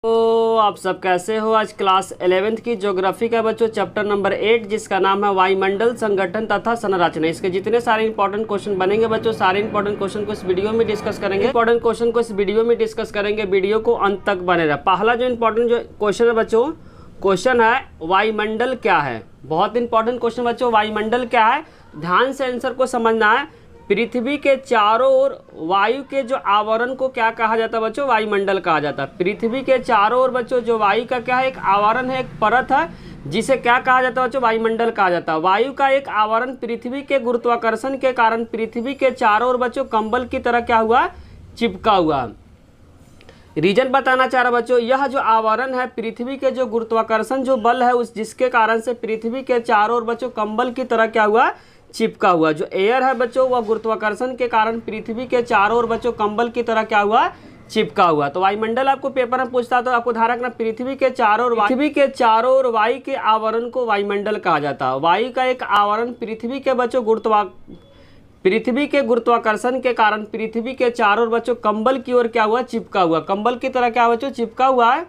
तो आप सब कैसे हो। आज क्लास 11th की ज्योग्राफी का बच्चों चैप्टर नंबर 8 जिसका नाम है वायुमंडल, संगठन तथा संरचना। इसके जितने सारे इंपॉर्टेंट क्वेश्चन बनेंगे बच्चों, सारे इंपॉर्टेंट क्वेश्चन को इस वीडियो में डिस्कस करेंगे। इंपॉर्टेंट क्वेश्चन को इस वीडियो में डिस्कस करेंगे, वीडियो को अंत तक बने रहे। पहला जो इंपॉर्टेंट जो क्वेश्चन है बच्चों, क्वेश्चन है वायुमंडल क्या है। बहुत इंपॉर्टेंट क्वेश्चन बच्चों, वायुमंडल क्या है, ध्यान से आंसर को समझना है। पृथ्वी के चारों ओर वायु के जो आवरण को क्या कहा जाता है बच्चों, वायुमंडल कहा जाता है। पृथ्वी के चारों ओर बच्चों जो वायु का क्या है, एक आवरण है, एक परत है, जिसे क्या कहा जाता है बच्चों, वायुमंडल कहा जाता है। वायु का एक आवरण पृथ्वी के गुरुत्वाकर्षण के कारण पृथ्वी के चारों ओर बच्चों कंबल की तरह क्या हुआ, चिपका हुआ। रीजन बताना चाह रहा बच्चों, यह जो आवरण है पृथ्वी के जो गुरुत्वाकर्षण जो बल है उस जिसके कारण से पृथ्वी के चारों ओर बच्चों कंबल की तरह क्या हुआ, चिपका हुआ। जो एयर है बच्चों वह गुरुत्वाकर्षण के कारण पृथ्वी के चारों ओर बच्चों कंबल की तरह क्या हुआ, चिपका हुआ। तो वायुमंडल आपको पेपर में पूछता तो आपको ध्यान रखना, पृथ्वी के चारों ओर वायु के आवरण को वायुमंडल कहा जाता है। वायु का एक आवरण पृथ्वी के बच्चों पृथ्वी के गुरुत्वाकर्षण के कारण पृथ्वी के चारों ओर बच्चों कंबल की ओर क्या हुआ, चिपका हुआ। कंबल की तरह क्या बच्चों, चिपका हुआ है।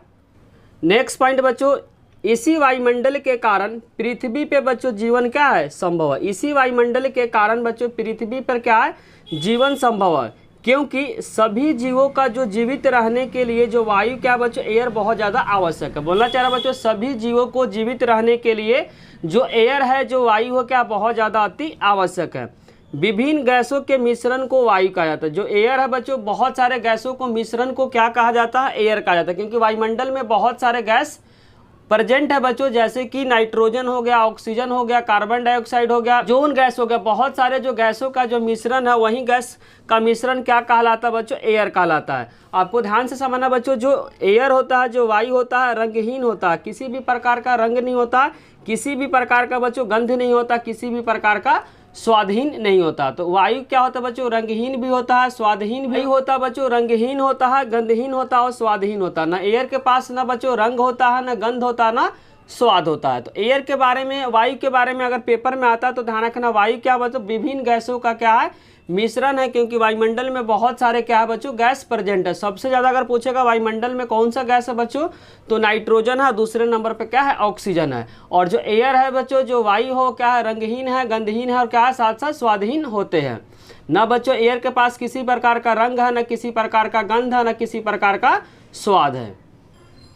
नेक्स्ट पॉइंट बच्चों, इसी वायुमंडल के कारण पृथ्वी पे बच्चों जीवन क्या है, संभव है। इसी वायुमंडल के कारण बच्चों पृथ्वी पर क्या है, जीवन संभव है, क्योंकि सभी जीवों का जो जीवित रहने के लिए जो वायु क्या बच्चों, एयर बहुत ज़्यादा आवश्यक है। बोलना चाह रहा बच्चों, सभी जीवों को जीवित रहने के लिए जो एयर है, जो वायु हो क्या, बहुत ज़्यादा अति आवश्यक है। विभिन्न गैसों के मिश्रण को वायु कहा जाता है। जो एयर है बच्चों, बहुत सारे गैसों को मिश्रण को क्या कहा जाता है, एयर कहा जाता है, क्योंकि वायुमंडल में बहुत सारे गैस प्रेजेंट है बच्चों, जैसे कि नाइट्रोजन हो गया, ऑक्सीजन हो गया, कार्बन डाइऑक्साइड हो गया, जोन गैस हो गया। बहुत सारे जो गैसों का जो मिश्रण है, वही गैस का मिश्रण क्या कहलाता है बच्चों, एयर कहलाता है। आपको ध्यान से समझना बच्चों, जो एयर होता है, जो वायु होता है, रंगहीन होता है, किसी भी प्रकार का रंग नहीं होता, किसी भी प्रकार का बच्चों गंध नहीं होता, किसी भी प्रकार का स्वादहीन नहीं होता। तो वायु क्या होता है बच्चों, रंगहीन भी होता है, स्वादहीन भी होता है बच्चों। रंगहीन होता है, गंधहीन होता है और स्वादहीन होता है। ना एयर के पास ना बच्चों रंग होता है, ना गंध होता है, ना स्वाद होता है। तो एयर के बारे में, वायु के बारे में अगर पेपर में आता है तो ध्यान रखना, वायु क्या बच्चों, विभिन्न गैसों का क्या है, मिश्रण है, क्योंकि वायुमंडल में बहुत सारे क्या है बच्चों, गैस प्रेजेंट है। सबसे ज़्यादा अगर पूछेगा वायुमंडल में कौन सा गैस है बच्चों, तो नाइट्रोजन है, दूसरे नंबर पे क्या है, ऑक्सीजन है। और जो एयर है बच्चों, जो वायु हो क्या है, रंगहीन है, गंधहीन है और क्या है, साथ साथ स्वादहीन होते हैं। न बच्चों एयर के पास किसी प्रकार का रंग है, न किसी प्रकार का गंध है, न किसी प्रकार का स्वाद है।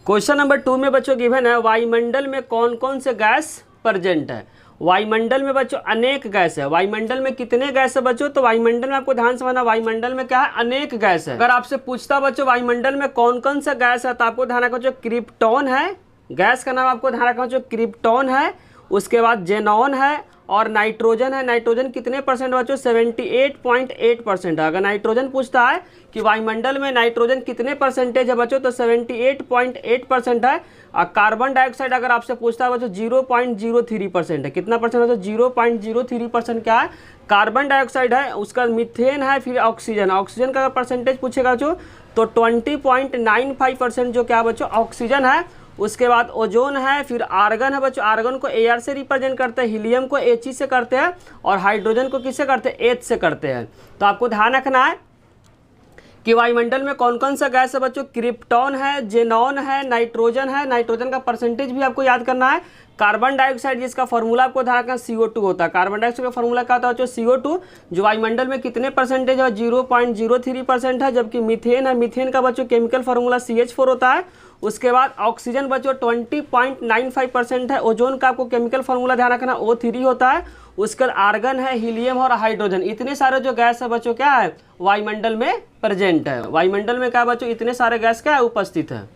क्वेश्चन नंबर 2 में बच्चों गिवन है, वायुमंडल में कौन कौन से गैस प्रेजेंट है। वायुमंडल में बच्चों अनेक गैस है। वायुमंडल में कितने गैस है बच्चों, तो वायुमंडल में आपको ध्यान समझना, वायुमंडल में क्या है, अनेक गैस है। अगर आपसे पूछता बच्चों वायुमंडल में कौन कौन सा गैस है, तो आपको ध्यान रखो, जो क्रिप्टॉन है, गैस का नाम आपको ध्यान रखो, जो क्रिप्टॉन है, उसके बाद जेनॉन है और नाइट्रोजन है। नाइट्रोजन कितने परसेंट बच्चों, 78.8% है। अगर नाइट्रोजन पूछता है कि वायुमंडल में नाइट्रोजन कितने परसेंटेज है बच्चों, तो 78.8% है। और कार्बन डाइऑक्साइड अगर आपसे पूछता है बच्चों 0.03% है। कितना परसेंट बच्चों, 0.03% क्या है, कार्बन डाइऑक्साइड है। उसका मीथेन है, फिर ऑक्सीजन। ऑक्सीजन का अगर परसेंटेज पूछेगा बच्चों तो 20.95% जो क्या बच्चों, ऑक्सीजन है। उसके बाद ओजोन है, फिर आर्गन है बच्चों। आर्गन को एयर से रिप्रेजेंट करते हैं, हीलियम को He से करते हैं और हाइड्रोजन को किससे करते हैं, H से करते हैं। तो आपको ध्यान रखना है कि वायुमंडल में कौन कौन सा गैस है बच्चों, क्रिप्टॉन है, जेनॉन है, नाइट्रोजन है। नाइट्रोजन का परसेंटेज भी आपको याद करना है। कार्बन डाइऑक्साइड जिसका फॉर्मूला आपको ध्यान रखना CO2 होता है। कार्बन डाइऑक्साइड का फॉर्मूला क्या होता है बच्चों, CO2, जो वायुमंडल में कितने परसेंटेज है, 0.03% है। जबकि मीथेन है, मीथेन का बच्चों केमिकल फार्मूला CH4 होता है। उसके बाद ऑक्सीजन बच्चों 20.95% है। ओजोन का आपको केमिकल फार्मूला ध्यान रखना O3 होता है। उसके बाद आर्गन है, हीलियम और हाइड्रोजन। इतने सारे जो गैस है बच्चों क्या है, वायुमंडल में प्रेजेंट है। वायुमंडल में क्या है बच्चों, इतने सारे गैस क्या है, उपस्थित है।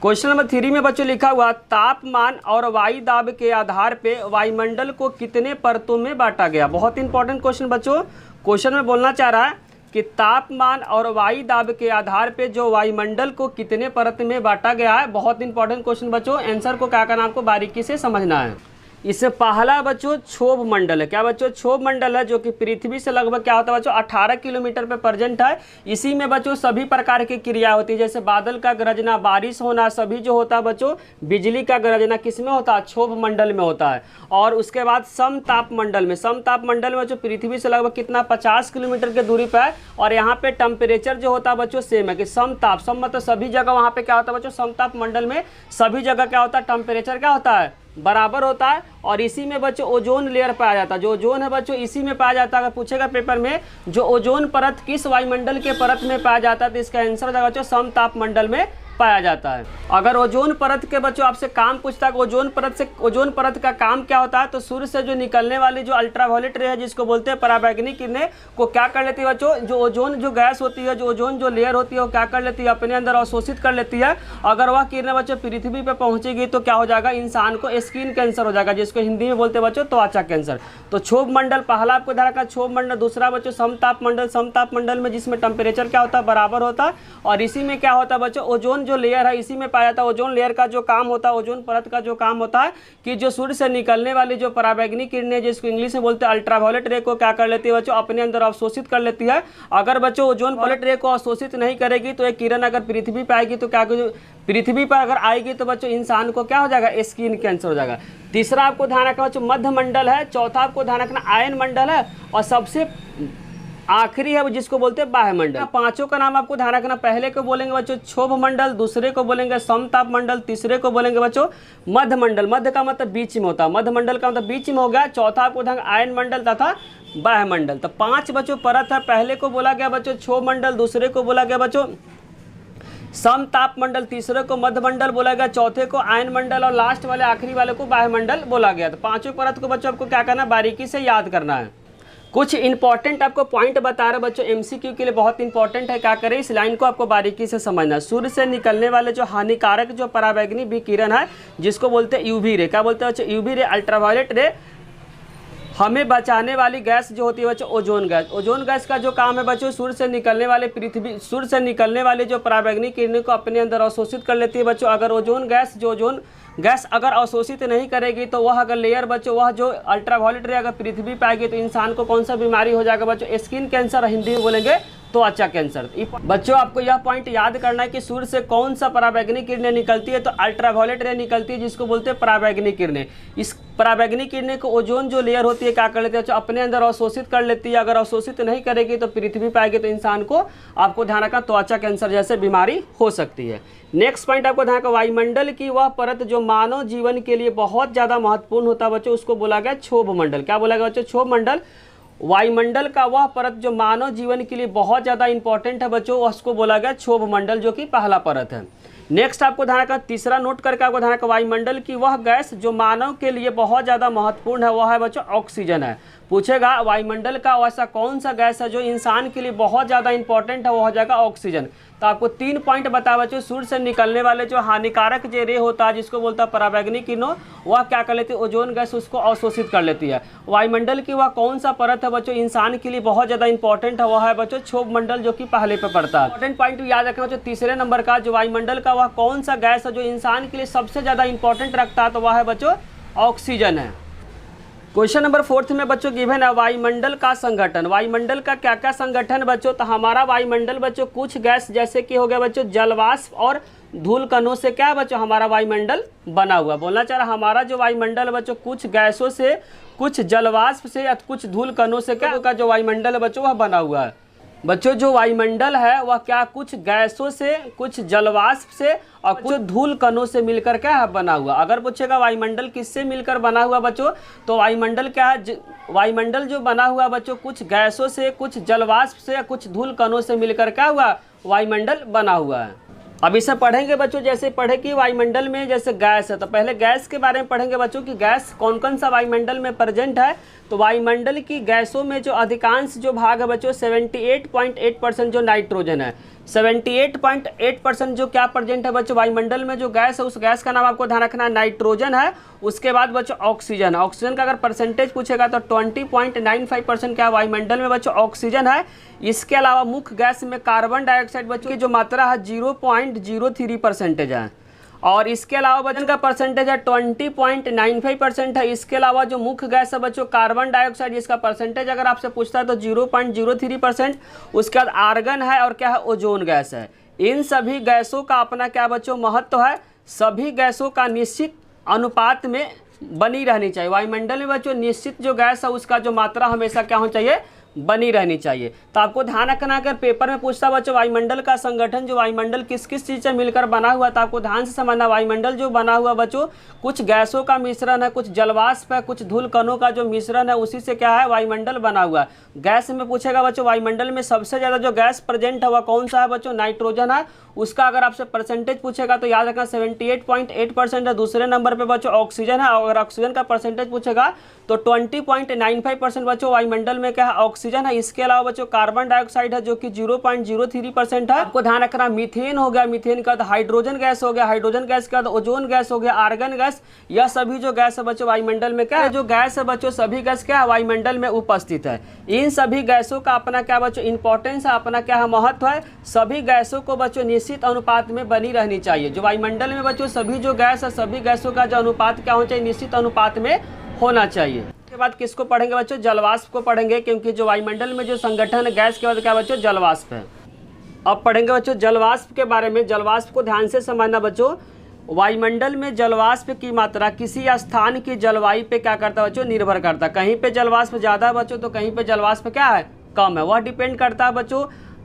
क्वेश्चन नंबर 3 में बच्चों लिखा हुआ, तापमान और वायु दाब के आधार पे वायुमंडल को कितने परतों में बांटा गया। बहुत इंपॉर्टेंट क्वेश्चन बच्चों, क्वेश्चन में बोलना चाह रहा है कि तापमान और वायु दाब के आधार पे जो वायुमंडल को कितने परत में बांटा गया है। बहुत इंपॉर्टेंट क्वेश्चन बच्चों, आंसर को क्या करना आपको बारीकी से समझना है। इसमें पहला बच्चों क्षोभ मंडल है। क्या बच्चों? क्षोभ मंडल है, जो कि पृथ्वी से लगभग क्या होता है बच्चों 18 किलोमीटर पे प्रेजेंट है। इसी में बच्चों सभी प्रकार की क्रिया होती है, जैसे बादल का गरजना, बारिश होना, सभी जो होता है बच्चों बिजली का गरजना किसमें होता है? क्षोभ मंडल में होता है। और उसके बाद समताप मंडल में, समताप मंडल में जो पृथ्वी से लगभग कितना 50 किलोमीटर की दूरी पर है। और यहाँ पे टेम्परेचर जो होता है बच्चों सेम है कि समताप, सम मतलब सभी जगह वहाँ पे क्या होता है बच्चों समताप मंडल में सभी जगह क्या होता है टेम्परेचर क्या होता है बराबर होता है। और इसी में बच्चों ओजोन लेयर पाया जाता है। जो ओजोन है बच्चों इसी में पाया जाता है। अगर पूछेगा पेपर में जो ओजोन परत किस वायुमंडल के परत में पाया जाता है, तो इसका आंसर हो जाएगा बच्चों समताप मंडल में पाया जाता है। अगर ओजोन परत के बच्चों आपसे काम पूछता है ओजोन परत का काम क्या होता है, तो सूर्य से जो निकलने वाली जो अल्ट्रावायलेट रे है जिसको बोलते हैं पराबैंगनी किरणें को क्या कर लेती है बच्चों, जो ओजोन जो गैस होती है, जो ओजोन जो लेयर होती है वो क्या कर लेती है अपने अंदर अवशोषित कर लेती है। अगर वह किरणें बच्चों पृथ्वी पर पहुंचेगी तो क्या हो जाएगा, इंसान को स्किन कैंसर हो जाएगा, जिसको हिंदी में बोलते हैं बच्चों त्वचा कैंसर। तो क्षोभ मंडल पहला आपको ध्यान रखना क्षोभ मंडल। दूसरा बच्चों समताप मंडल, समताप मंडल में जिसमें टेम्परेचर क्या होता है बराबर होता है। और इसी में क्या होता है बच्चों ओजोन जो लेयर है इसी में पाया जाता है। ओजोन लेयर का जो काम होता है, ओजोन परत का जो काम होता है कि जो सूर्य से निकलने वाली जो पराबैंगनी किरणें जिसको इंग्लिश में बोलते हैं अल्ट्रावायलेट रे को क्या कर लेती है बच्चों अपने अंदर अवशोषित कर लेती है। अगर बच्चों ओजोन वायलेट रे को अवशोषित नहीं करेगी तो एक किरण अगर पृथ्वी पर आएगी तो क्या पृथ्वी पर अगर आएगी तो बच्चों इंसान को क्या हो जाएगा स्किन कैंसर हो जाएगा। तीसरा आपको ध्यान रखना बच्चों मध्य मंडल है। चौथा आपको ध्यान रखना आयन मंडल है। और सबसे आखिरी है जिसको बोलते हैं बाह्य मंडल। पांचों का नाम आपको ध्यान रखना, पहले को बोलेंगे बच्चों क्षोभ मंडल, दूसरे को बोलेंगे समताप मंडल, तीसरे को बोलेंगे बच्चों मध्य मंडल। मध्य का मतलब बीच में होता है, मध्य मंडल का मतलब बीच में हो गया। चौथा आपको ध्यान आयन मंडल तथा बाह्य मंडल। तो 5 बच्चों परत है। पहले को बोला गया बच्चों क्षोभ मंडल, दूसरे को बोला गया बच्चों समताप मंडल, तीसरे को मध्य मंडल बोला गया, चौथे को आयन मंडल और लास्ट वाले आखिरी वाले को बाह्य मंडल बोला गया। तो पांचों परत को बच्चों आपको क्या करना है बारीकी से याद करना है। कुछ इंपॉर्टेंट आपको पॉइंट बता रहे बच्चों एमसीक्यू के लिए बहुत इंपॉर्टेंट है। क्या करें इस लाइन को आपको बारीकी से समझना। सूर्य से निकलने वाले जो हानिकारक जो पराबैंगनी विकिरण है जिसको बोलते हैं यूवी रे, क्या बोलते हैं बच्चों यूवी रे अल्ट्रावायलेट रे, हमें बचाने वाली गैस जो होती है बच्चों ओजोन गैस। ओजोन गैस का जो काम है बच्चों सूर्य से निकलने वाले जो पराबैंगनी किरणों को अपने अंदर अवशोषित कर लेती है बच्चों। अगर ओजोन गैस अगर अवशोषित नहीं करेगी तो वह अगर लेयर बच्चों वह जो अल्ट्रावायलेट रे अगर पृथ्वी पे आएगी तो इंसान को कौन सा बीमारी हो जाएगा बच्चों स्किन कैंसर, हिंदी में बोलेंगे त्वचा कैंसर। बच्चों आपको यह पॉइंट याद करना है कि सूर्य से कौन सा पराबैंगनी किरणें निकलती है, तो अल्ट्रावायलेट रे निकलती है जिसको बोलते हैं पराबैंगनी किरणें। इस पराबैंगनी किरणें को ओजोन जो लेयर होती है क्या कर लेती है अपने अंदर अवशोषित कर लेती है। अगर अवशोषित नहीं करेगी तो पृथ्वी पे आएगी तो इंसान को आपको ध्यान रखना त्वचा कैंसर जैसे बीमारी हो सकती है। नेक्स्ट पॉइंट आपको ध्यान रखना वायुमंडल की वह परत जो मानव जीवन के लिए बहुत ज़्यादा महत्वपूर्ण होता है बच्चों उसको बोला गया क्षोभ मंडल। क्या बोला गया बच्चों क्षोभ मंडल। वायुमंडल का वह परत जो मानव जीवन के लिए बहुत ज़्यादा इंपॉर्टेंट है बच्चों उसको बोला गया क्षोभ मंडल जो कि पहला परत है। नेक्स्ट आपको ध्यान रखना तीसरा नोट करके आपको ध्यान रखना वायुमंडल की वह गैस जो मानव के लिए बहुत ज़्यादा महत्वपूर्ण है वह है बच्चों ऑक्सीजन है। पूछेगा वायुमंडल का ऐसा कौन सा गैस है जो इंसान के लिए बहुत ज़्यादा इंपॉर्टेंट है, वो हो जाएगा ऑक्सीजन। तो आपको 3 पॉइंट बता बच्चों सूर्य से निकलने वाले जो हानिकारक जो रे होता है जिसको बोलता है पराबैंगनी किरणों वह क्या कर लेती है ओजोन गैस उसको अवशोषित कर लेती है। वायुमंडल की वह कौन सा परत है बच्चों इंसान के लिए बहुत ज़्यादा इंपॉर्टेंट है, वह है बच्चों क्षोभ मंडल जो कि पहले पे पड़ता है। इंपॉर्टेंट पॉइंट याद रखना बच्चों तीसरे नंबर का जो वायुमंडल का वह कौन सा गैस है जो इंसान के लिए सबसे ज़्यादा इंपॉर्टेंट रखता है, तो वह है बच्चों ऑक्सीजन है। क्वेश्चन नंबर 4 में बच्चों गिवन है वायुमंडल का संगठन। वायुमंडल का क्या क्या संगठन बच्चों, तो हमारा वायुमंडल बच्चों कुछ गैस जैसे कि हो गया बच्चों जलवाष्प और धूल कणों से क्या बच्चों हमारा वायुमंडल बना हुआ। बोलना चाह रहा हमारा जो वायुमंडल बच्चों कुछ गैसों से, कुछ जलवाष्प से या कुछ धूल कणों से क्या का जो वायुमंडल है बच्चों वह बना हुआ है। बच्चों जो वायुमंडल है वह क्या कुछ गैसों से, कुछ जलवाष्प से और कुछ धूल कणों से मिलकर क्या है बना हुआ। अगर पूछेगा वायुमंडल किससे मिलकर बना हुआ बच्चों, तो वायुमंडल क्या है वायुमंडल जो बना हुआ बच्चों कुछ गैसों से, कुछ जलवाष्प से या कुछ धूल कणों से मिलकर क्या हुआ वायुमंडल बना हुआ है। अब इसे पढ़ेंगे बच्चों जैसे पढ़े कि वायुमंडल में जैसे गैस है, तो पहले गैस के बारे में पढ़ेंगे बच्चों कि गैस कौन कौन सा वायुमंडल में प्रेजेंट है। तो वायुमंडल की गैसों में जो अधिकांश जो भाग है बच्चों 78.8% जो नाइट्रोजन है, 78.8% जो क्या प्रेजेंट है बच्चों वायुमंडल में जो गैस है उस गैस का नाम आपको ध्यान रखना है नाइट्रोजन है। उसके बाद बच्चों ऑक्सीजन, ऑक्सीजन का अगर परसेंटेज पूछेगा तो 20.95% क्या वायुमंडल में बच्चों ऑक्सीजन है। इसके अलावा मुख्य गैस में कार्बन डाइऑक्साइड बच्चों की जो मात्रा है 0.03% है। और इसके अलावा वजन का परसेंटेज है 20.95% है। इसके अलावा जो मुख्य गैस है बच्चों कार्बन डाइऑक्साइड, इसका परसेंटेज अगर आपसे पूछता है तो 0.03%। उसके बाद आर्गन है और क्या है, ओजोन गैस है। इन सभी गैसों का अपना क्या बच्चों महत्व है, सभी गैसों का निश्चित अनुपात में बनी रहनी चाहिए। वायुमंडल में बच्चों निश्चित जो गैस है उसका जो मात्रा हमेशा क्या होना चाहिए, बनी रहनी चाहिए। तो आपको ध्यान रखना, अगर पेपर में पूछता बच्चों वायुमंडल का संगठन, जो वायुमंडल किस किस चीज़ से मिलकर बना हुआ, तो आपको ध्यान से समझना वायुमंडल जो बना हुआ बच्चों कुछ गैसों का मिश्रण है, कुछ जलवाष्प है, कुछ धूल कणों का जो मिश्रण है, उसी से क्या है वायुमंडल बना हुआ है। गैस में पूछेगा बच्चों वायुमंडल में सबसे ज़्यादा जो गैस प्रेजेंट है वह कौन सा है बच्चों, नाइट्रोजन है। उसका अगर आपसे परसेंटेज पूछेगा तो याद रखना 78.8% है। दूसरे नंबर पे बच्चों ऑक्सीजन है, अगर ऑक्सीजन का परसेंटेज पूछेगा तो 20.95% बच्चों वायुमंडल में क्या है, ऑक्सीजन है। इसके अलावा बच्चों कार्बन डाइऑक्साइड है जो कि 0.03% है। आपको ध्यान रखना मीथेन हो गया, मीथेन का हाइड्रोजन गैस हो गया, हाइड्रोजन गैस का ओजोन गैस हो गया, आर्गन गैस, यह सभी जो गैस है बच्चों वायुमंडल में क्या है, जो गैस है बच्चों सभी गैस क्या है वायुमंडल में उपस्थित है। इन सभी गैसों का अपना क्या बच्चों इंपॉर्टेंस है, अपना क्या है महत्व है। सभी गैसों को बच्चों निश्चित अनुपात में बनी रहनी चाहिए। जो वायुमंडल में बच्चों सभी जो गैस है, सभी गैसों का जो अनुपात क्या होना चाहिए, निश्चित अनुपात में होना चाहिए। उसके बाद किसको पढ़ेंगे बच्चों, जलवाष्प को पढ़ेंगे, क्योंकि जो वायुमंडल में जो संगठन है गैस के बाद क्या बच्चों, जलवाष्प है। अब पढ़ेंगे बच्चों जलवाष्प के बारे में। जलवाष्प को ध्यान से समझना बच्चों, वायुमंडल में जलवाष्प की मात्रा किसी स्थान की जलवायु पे क्या करता है बच्चों, निर्भर करता है। कहीं पे जलवाष्प ज़्यादा है बच्चों तो कहीं पे जलवाष्प क्या है, कम है। वह डिपेंड करता है बच्चों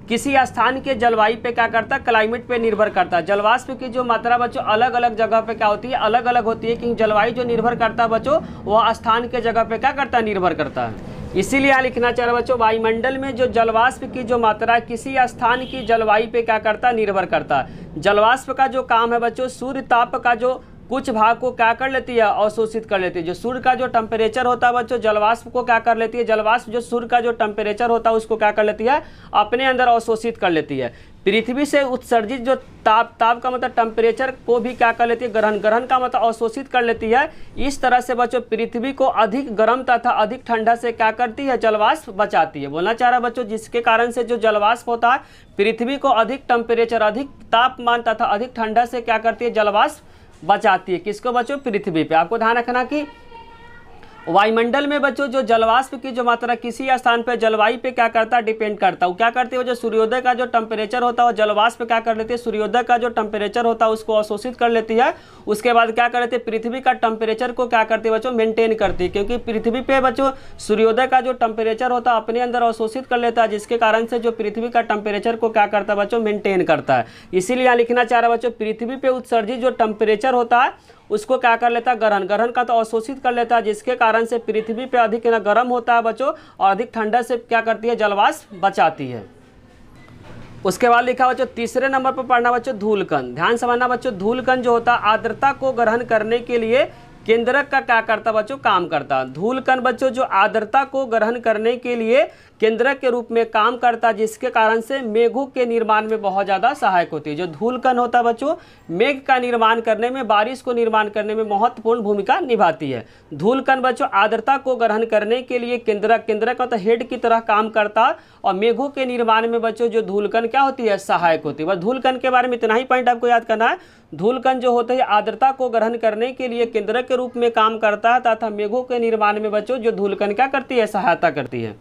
किसी स्थान के जलवायु पे क्या करता है, क्लाइमेट पे निर्भर करता है। जलवाष्प की जो मात्रा बच्चों अलग अलग जगह पे क्या होती है, अलग अलग होती है, क्योंकि जलवायु जो निर्भर करता है बच्चों वह स्थान के जगह पे क्या करता है, निर्भर करता है। इसीलिए यहाँ लिखना चाह रहा बच्चों वायुमंडल में जो जलवाष्प की जो मात्रा है किसी स्थान की जलवायु पे क्या करता है, निर्भर करता है। जलवाष्प का जो काम है बच्चों सूर्य ताप का जो कुछ भाग को क्या कर लेती है, अवशोषित कर लेती है। जो सूर्य का जो टेम्परेचर होता है बच्चों जलवाष्प को क्या कर लेती है, जलवाष्प जो सूर्य का जो टेम्परेचर होता है उसको क्या कर लेती है, अपने अंदर अवशोषित कर लेती है। पृथ्वी से उत्सर्जित जो ताप का मतलब टेम्परेचर को भी क्या कर लेती है, ग्रहण का मतलब अवशोषित कर लेती है। इस तरह से बच्चों पृथ्वी को अधिक गर्म तथा अधिक ठंडा से क्या करती है, जलवाष्प बचाती है। बोलना चाह रहा बच्चों जिसके कारण से जो जलवाष्प होता है पृथ्वी को अधिक टेम्परेचर, अधिक तापमान तथा अधिक ठंडा से क्या करती है, जलवाष्प बचाती है। किसको बच्चों, पृथ्वी पे। आपको ध्यान रखना कि वायुमंडल में बच्चों जो जलवाष्प की जो मात्रा किसी स्थान पे जलवायु पे क्या करता है, डिपेंड करता है। वो क्या करती है, जो सूर्योदय का जो टेम्परेचर होता है वो जलवाष्प क्या कर लेती है, सूर्योदय का जो टेम्परेचर होता है उसको अवशोषित कर लेती है। उसके बाद क्या कर लेती है, पृथ्वी का टेम्परेचर को क्या करती है बच्चों, मेंटेन करती है। क्योंकि पृथ्वी पे बच्चों सूर्योदय का जो टेम्परेचर होता है अपने अंदर अवशोषित कर लेता है, जिसके कारण से जो पृथ्वी का टेम्परेचर को क्या करता है बच्चों, मेंटेन करता है। इसीलिए यहाँ लिखना चाह रहा है बच्चों पृथ्वी पे उत्सर्जित जो टेम्परेचर होता है उसको क्या कर लेता है, ग्रहण का तो अवशोषित कर लेता है, जिसके कारण से पृथ्वी पे अधिक ना गर्म होता है बच्चों और अधिक ठंडा से क्या करती है, जलवाष्प बचाती है। उसके बाद लिखा बच्चों तीसरे नंबर पर पढ़ना बच्चों धूलकण। ध्यान समझना बच्चों, धूलकण जो होता है आर्द्रता को ग्रहण करने के लिए केंद्रक का क्या करता बच्चों, काम करता है। धूलकण बच्चों जो आर्द्रता को ग्रहण करने के लिए केंद्रक के रूप में काम करता है, जिसके कारण से मेघों के निर्माण में बहुत ज़्यादा सहायक होती है। जो धूलकण होता है बच्चों मेघ का निर्माण करने में, बारिश को निर्माण करने में महत्वपूर्ण भूमिका निभाती है। धूलकण बच्चों आर्द्रता को ग्रहण करने के लिए केंद्रक तो हेड की तरह काम करता है और मेघों के निर्माण में बच्चों जो धूलकण क्या होती है, सहायक होती है। बस धूलकण के बारे में इतना ही पॉइंट आपको याद करना है। धूलकण जो होता है आर्द्रता को ग्रहण करने के लिए केंद्रक के रूप में काम करता है तथा मेघों के निर्माण में बच्चों जो धूलकण क्या करती है, सहायता करती है।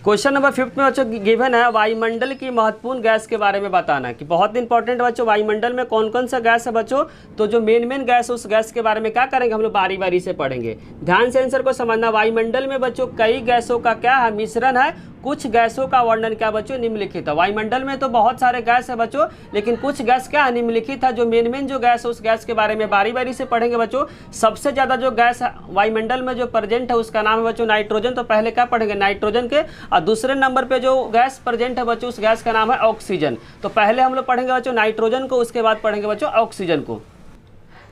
क्वेश्चन नंबर 5 में बच्चों गिवन है वायुमंडल की महत्वपूर्ण गैस के बारे में बताना है कि बहुत इंपॉर्टेंट बच्चों वायुमंडल में कौन कौन सा गैस है बच्चों। तो जो मेन गैस उस गैस के बारे में क्या करेंगे हम लोग बारी बारी से पढ़ेंगे। ध्यान से आंसर को समझना। वायुमंडल में बच्चों कई गैसों का क्या है, मिश्रण है। कुछ गैसों का वर्णन क्या बच्चों, निम्नलिखित है। वायुमंडल में तो बहुत सारे गैस है बच्चों, लेकिन कुछ गैस क्या है, निम्नलिखित है। जो मेन जो गैस है उस गैस के बारे में बारी बारी से पढ़ेंगे बच्चों। सबसे ज़्यादा जो गैस है वायुमंडल में जो प्रेजेंट है उसका नाम है बच्चों नाइट्रोजन। तो पहले क्या पढ़ेंगे, नाइट्रोजन के। और दूसरे नंबर पे जो गैस प्रेजेंट है बच्चों उस गैस का नाम है ऑक्सीजन। तो पहले हम लोग पढ़ेंगे बच्चों नाइट्रोजन को, उसके बाद पढ़ेंगे बच्चों ऑक्सीजन को।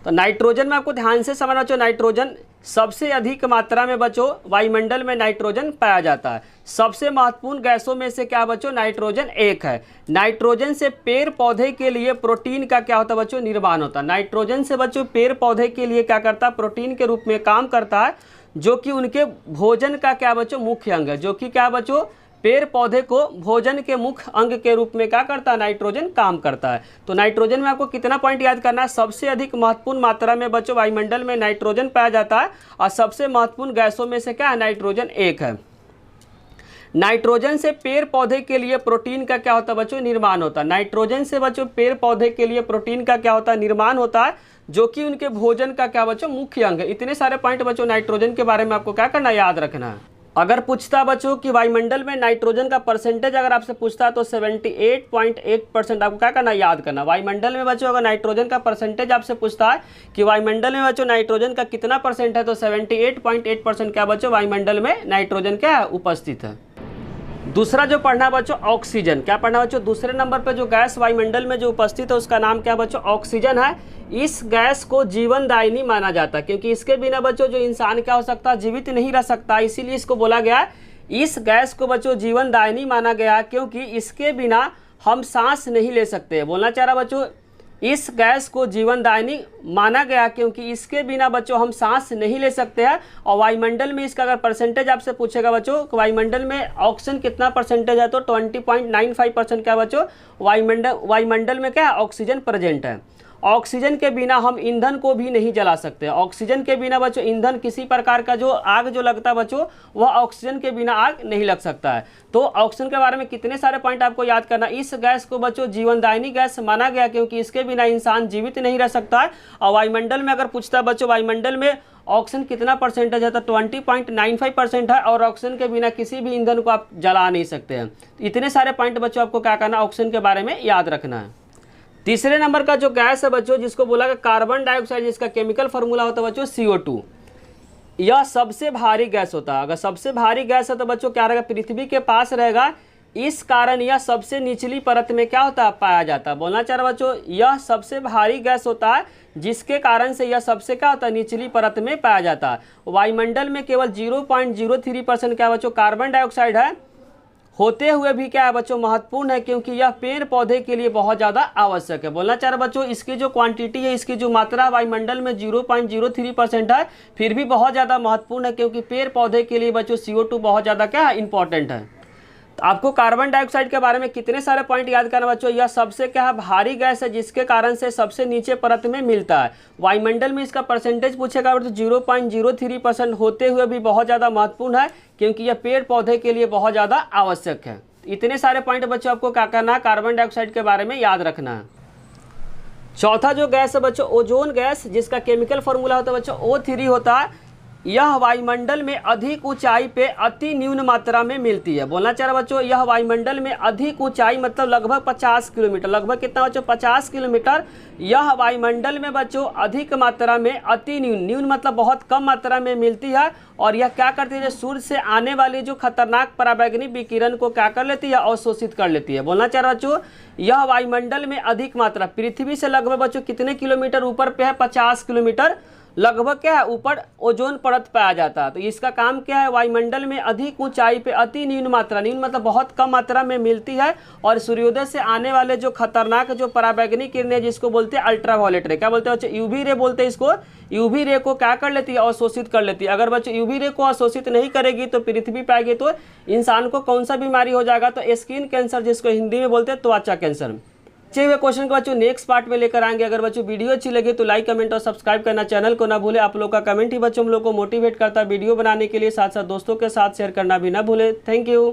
तो नाइट्रोजन में आपको ध्यान से समझना बच्चों, नाइट्रोजन सबसे अधिक मात्रा में बच्चों वायुमंडल में नाइट्रोजन पाया जाता है। सबसे महत्वपूर्ण गैसों में से क्या बच्चों, नाइट्रोजन एक है। नाइट्रोजन से पेड़ पौधे के लिए प्रोटीन का क्या होता है बच्चों, निर्माण होता है। नाइट्रोजन से बच्चों पेड़ पौधे के लिए क्या करता है, प्रोटीन के रूप में काम करता है, जो कि उनके भोजन का क्या बच्चों, मुख्य अंग है। जो कि क्या बच्चों, पेड़ पौधे को भोजन के मुख्य अंग के रूप में क्या करता है, नाइट्रोजन काम करता है। तो नाइट्रोजन में आपको कितना पॉइंट याद करना है, सबसे अधिक महत्वपूर्ण मात्रा में बच्चों वायुमंडल में नाइट्रोजन पाया जाता है और सबसे महत्वपूर्ण गैसों में से क्या है, नाइट्रोजन एक है। नाइट्रोजन से पेड़ पौधे के लिए प्रोटीन का क्या होता है बच्चों, निर्माण होता है। नाइट्रोजन से बच्चों पेड़ पौधे के लिए प्रोटीन का क्या होता है, निर्माण होता है, जो कि उनके भोजन का क्या बच्चों, मुख्य अंग है। इतने सारे पॉइंट बच्चों नाइट्रोजन के बारे में आपको क्या करना, याद रखना है। अगर बच्चों कि वायुमंडल में नाइट्रोजन का परसेंटेज अगर आपसे पूछता है तो 78.8% आपको क्या करना, याद करना। वायुमंडल में बच्चों अगर नाइट्रोजन का परसेंटेज आपसे पूछता है कि वायुमंडल में बच्चों नाइट्रोजन का कितना परसेंट है, तो 78.8% क्या बच्चों वायुमंडल में नाइट्रोजन क्या है, उपस्थित है। दूसरा जो पढ़ना बच्चों, ऑक्सीजन। क्या पढ़ना बच्चों, दूसरे नंबर पर जो गैस वायुमंडल में जो उपस्थित है उसका नाम क्या बच्चों, ऑक्सीजन है। इस गैस को जीवनदायिनी माना जाता है, क्योंकि इसके बिना बच्चों जो इंसान क्या हो सकता है, जीवित नहीं रह सकता, इसीलिए इसको बोला गया है। इस गैस को बच्चों जीवनदायिनी माना गया क्योंकि इसके बिना हम सांस नहीं ले सकते। बोलना चाह रहा बच्चों, इस गैस को जीवनदायिनी माना गया क्योंकि इसके बिना बच्चों हम सांस नहीं ले सकते हैं। और वायुमंडल में इसका अगर परसेंटेज आपसे पूछेगा बच्चों, वायुमंडल में ऑक्सीजन कितना परसेंटेज है, तो 20.95% क्या बच्चों वायुमंडल में क्या है, ऑक्सीजन प्रेजेंट है। ऑक्सीजन के बिना हम ईंधन को भी नहीं जला सकते। ऑक्सीजन के बिना बच्चों ईंधन किसी प्रकार का जो आग जो लगता है बच्चों, वह ऑक्सीजन के बिना आग नहीं लग सकता है। तो ऑक्सीजन के बारे में कितने सारे पॉइंट आपको याद करना। इस गैस को बच्चों जीवनदायिनी गैस माना गया क्योंकि इसके बिना इंसान जीवित नहीं रह सकता है। और वायुमंडल में अगर पूछता है बच्चों, वायुमंडल में ऑक्सीजन कितना परसेंटेज है, तो 20.95% है। और ऑक्सीजन के बिना किसी भी ईंधन को आप जला नहीं सकते हैं। इतने सारे पॉइंट बच्चों आपको क्या करना, ऑक्सीजन के बारे में याद रखना है। तीसरे नंबर का जो गैस है बच्चों, जिसको बोला गया कार्बन डाइऑक्साइड, जिसका केमिकल फार्मूला होता है बच्चों CO2। यह सबसे भारी गैस होता है। अगर सबसे भारी गैस है तो बच्चों क्या रहेगा, पृथ्वी के पास रहेगा। इस कारण यह सबसे निचली परत में क्या होता है, पाया जाता है। बोलना चाह रहा बच्चों, यह सबसे भारी गैस होता है जिसके कारण से यह सबसे क्या होता है, निचली परत में पाया जाता है। वायुमंडल में केवल 0.03% क्या बच्चों कार्बन डाइऑक्साइड है, होते हुए भी क्या है बच्चों महत्वपूर्ण है क्योंकि यह पेड़ पौधे के लिए बहुत ज़्यादा आवश्यक है। बोलना चाह रहा बच्चों, इसकी जो क्वांटिटी है, इसकी जो मात्रा वायुमंडल में 0.03% है, फिर भी बहुत ज़्यादा महत्वपूर्ण है क्योंकि पेड़ पौधे के लिए बच्चों CO2 बहुत ज़्यादा क्या है, इंपॉर्टेंट है। तो आपको कार्बन डाइऑक्साइड के बारे में कितने सारे पॉइंट याद करना बच्चों, यह सबसे क्या है, भारी गैस है जिसके कारण से सबसे नीचे परत में मिलता है। वायुमंडल में इसका परसेंटेज पूछेगा तो 0.03% होते हुए भी बहुत ज़्यादा महत्वपूर्ण है क्योंकि यह पेड़ पौधे के लिए बहुत ज़्यादा आवश्यक है। इतने सारे पॉइंट बच्चों आपको क्या करना है, कार्बन डाइऑक्साइड के बारे में याद रखना है। चौथा जो गैस है बच्चों, ओजोन गैस, जिसका केमिकल फॉर्मूला होता है बच्चों O3 होता है। यह वायुमंडल में अधिक ऊंचाई पे अति न्यून मात्रा में मिलती है। बोलना चाह रहा बच्चों, यह वायुमंडल में अधिक ऊंचाई मतलब लगभग 50 किलोमीटर, लगभग कितना बच्चों 50 किलोमीटर। यह वायुमंडल में बच्चों अधिक मात्रा में अति न्यून मतलब बहुत कम मात्रा में मिलती है। और यह क्या करती है, सूर्य से आने वाली जो खतरनाक पराबैंगनी विकिरण को क्या कर लेती है, अवशोषित कर लेती है। बोलना चाह रहा बच्चों, यह वायुमंडल में अधिक मात्रा पृथ्वी से लगभग बच्चों कितने किलोमीटर ऊपर पे है, 50 किलोमीटर लगभग क्या है ऊपर ओजोन परत पाया जाता है। तो इसका काम क्या है, वायुमंडल में अधिक ऊंचाई पे अति न्यून मात्रा, न्यून मतलब बहुत कम मात्रा में मिलती है। और सूर्योदय से आने वाले जो खतरनाक जो पराबैंगनी किरणें, जिसको बोलते हैं अल्ट्रावायलेट रे, क्या बोलते हैं बच्चों, यूवी रे बोलते हैं इसको। यूवी रे को क्या कर लेती है, अवशोषित कर लेती है। अगर बच्चों यूवी रे को अवशोषित नहीं करेगी तो पृथ्वी पे आएगी तो इंसान को कौन सा बीमारी हो जाएगा, तो स्किन कैंसर, जिसको हिंदी में बोलते हैं त्वचा कैंसर। बचे हुए क्वेश्चन को बच्चों नेक्स्ट पार्ट में लेकर आएंगे। अगर बच्चों वीडियो अच्छी लगे तो लाइक कमेंट और सब्सक्राइब करना चैनल को ना भूले। आप लोग का कमेंट ही बच्चों हम लोग को मोटिवेट करता है वीडियो बनाने के लिए, साथ साथ दोस्तों के साथ शेयर करना भी ना भूले। Thank you.